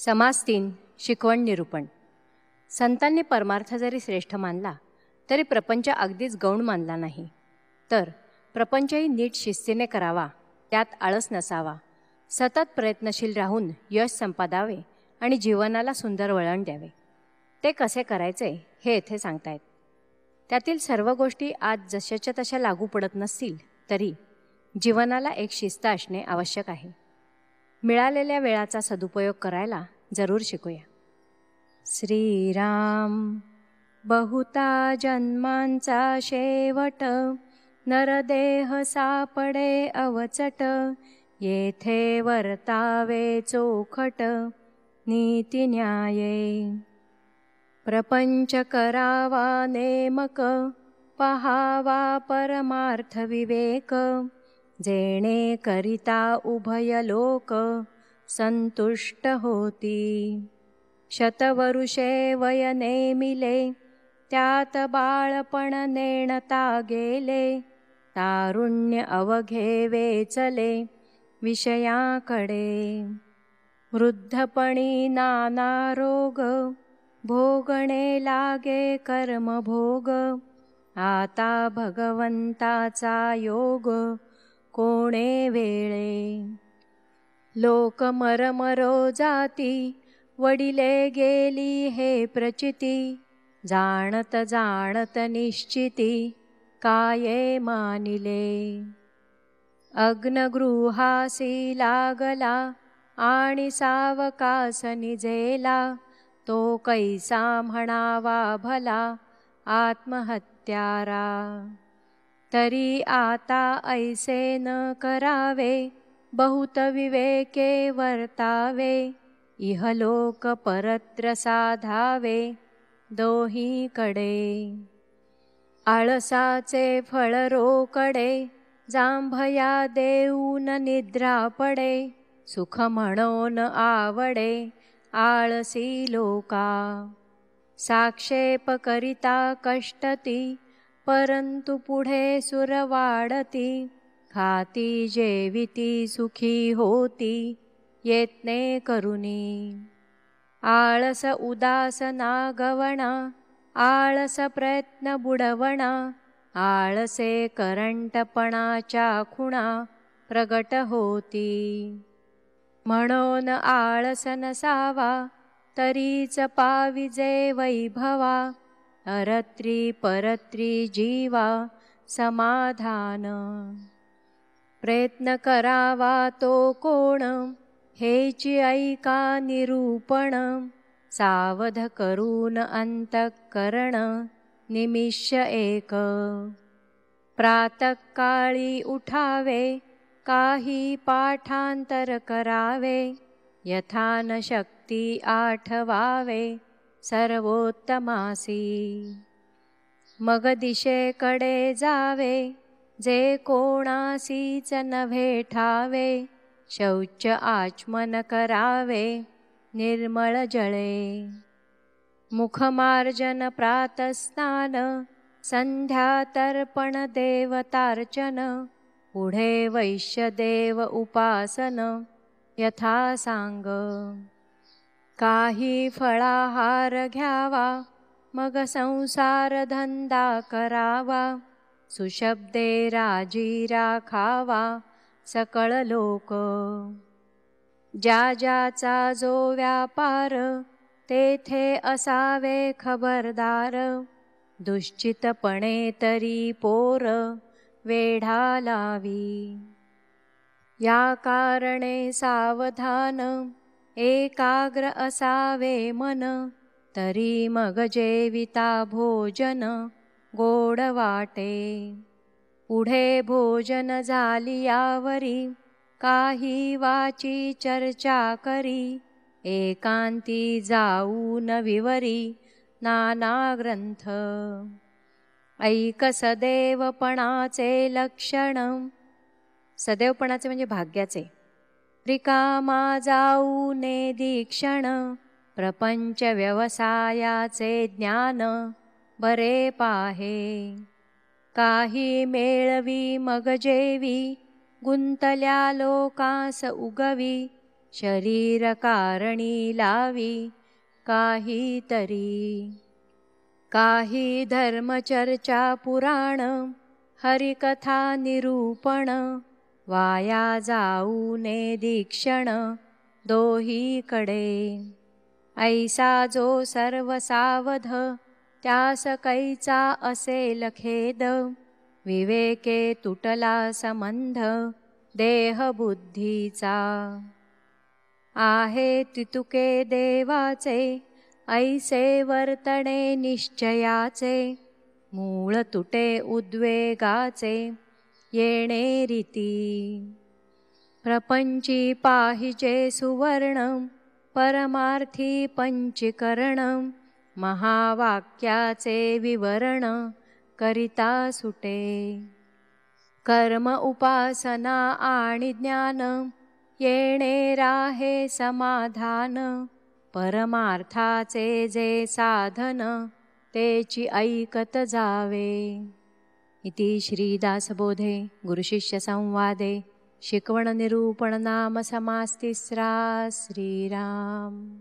समास 3 शिकवण निरूपण. संतांनी परमार्थ जरी श्रेष्ठ मानला तरी प्रपंच अगदीच गौण मानला नाही. तर प्रपंचही नीट शिस्तीने करावा, त्यात आळस नसावा, सतत प्रयत्नशील राहून यश संपादावे आणि जीवनाला सुंदर वळण द्यावे. ते कसे करायचे हे येथे सांगतायत. त्यातील सर्व गोष्टी आज जशाच्या तशा लागू पडत नसतील तरी जीवनाला एक शिस्त असणे आवश्यक आहे. मिळालेल्या वेळाचा सदुपयोग करायला जरूर शिकूया. श्रीराम बहुता जन्मांचा शेवट, नरदेह सापडे अवचट, येथे वर्तावे चोखट, नीती न्याये. प्रपंच करावा नेमक, पहावा परमार्थ विवेक, जेणे करिता उभय लोक संतुष्ट होती. शतवरुषे वय नेमिले, त्यात बाळपण नेणता गेले, तारुण्य अवघे वेचले विषयाकडे. वृद्धपणी नाना रोग, भोगणे लागे कर्मभोग, आता भगवंताचा योग कोणे वेळे. लोक मरमरो जाती, वडिले गेली हे प्रचिती, जाणत जाणत निश्चिती, काये मानिले. अग्नगृहासी लागला, आणि सावकास निजेला, तो कैसा म्हणावा भला आत्महत्यारा. तरी आता ऐसे न करावे, बहुत विवेके वर्तावे, इहलोक परत्र साधावे दोहीकडे. आळसाचे फळ रोकडे, जांभया देऊन निद्रा पडे, सुख म्हणून आवडे आळसी लोका. साक्षेप करिता कष्टती, परंतु पुढे सुर वाढती, खाती जेविती सुखी होती येत्ने करुनी. आळस उदास नागवणा, आळस प्रयत्न बुडवणा, आळसे करंटपणाच्या खुणा प्रगट होती. म्हणून आळस नसावा, तरीच पाविजे वैभवा, अरत्री परत्री जीवा समाधान. प्रयत्न करावा तो कोण, हेची ऐका निरूपण, सावध करून अंतःकरण निमिष एक. प्रातःकाळी उठावे, काही पाठांतर करावे, यथान शक्ती आठवावे सर्वोत्तमासी. मग दिशेकडे जावे, जे कोणासीच नव्हे ठावे, शौच आचमन करावे निर्मळ जळे. मुखमार्जन प्रातस्नान, संध्या तर्पण देवतार्चन, पुढे वैश्यदेव उपासन यथा सांग. काही फळाहार घ्यावा, मग संसार धंदा करावा, सुशब्दे राजीरा खावा सकळ लोक. ज्या ज्याचा जो व्यापार, तेथे असावे खबरदार, दुश्चितपणे तरी पोर वेढा लावी. या कारणे सावधान, एकाग्र असावे मन, तरी मग जेविता भोजन गोड वाटे. पुढे भोजन झालियावरी, काही वाची चर्चा करी, एकांती जाऊन विवरी नाना ग्रंथ. ऐक सदैवपणाचे लक्षण, सदैवपणाचे म्हणजे भाग्याचे. रिकामा जाऊ ने दीक्षण, प्रपंच व्यवसायाचे ज्ञान बरे पाहे. काही मेळवी मग जेवी, गुंतल्या लोकांस उगवी, शरीर कारणी लावी काहीतरी. काही धर्मचर्चा पुराण हरिकथा निरूपण, वाया जाऊ ने दीक्षण दोहीकडे. ऐसा जो सर्व सावध त्यास कैचा असेल खेद, विवेके तुटला संबंध देहबुद्धीचा. आहे तितुके देवाचे ऐसे वर्तणे निश्चयाचे, मूळ तुटे उद्वेगाचे येणे रीती. प्रपंची पाहिजे सुवर्ण परमार्थी पंचीकरण, महावाक्याचे विवरण करिता सुटे. कर्म उपासना आणि ज्ञान येणे राहे समाधान, परमार्थाचे जे साधन तेची ऐकत जावे. इति श्रीदासबोधे गुरुशिष्य संवादे शिकवण निरूपण नाम समास्तिस्रा. श्रीराम.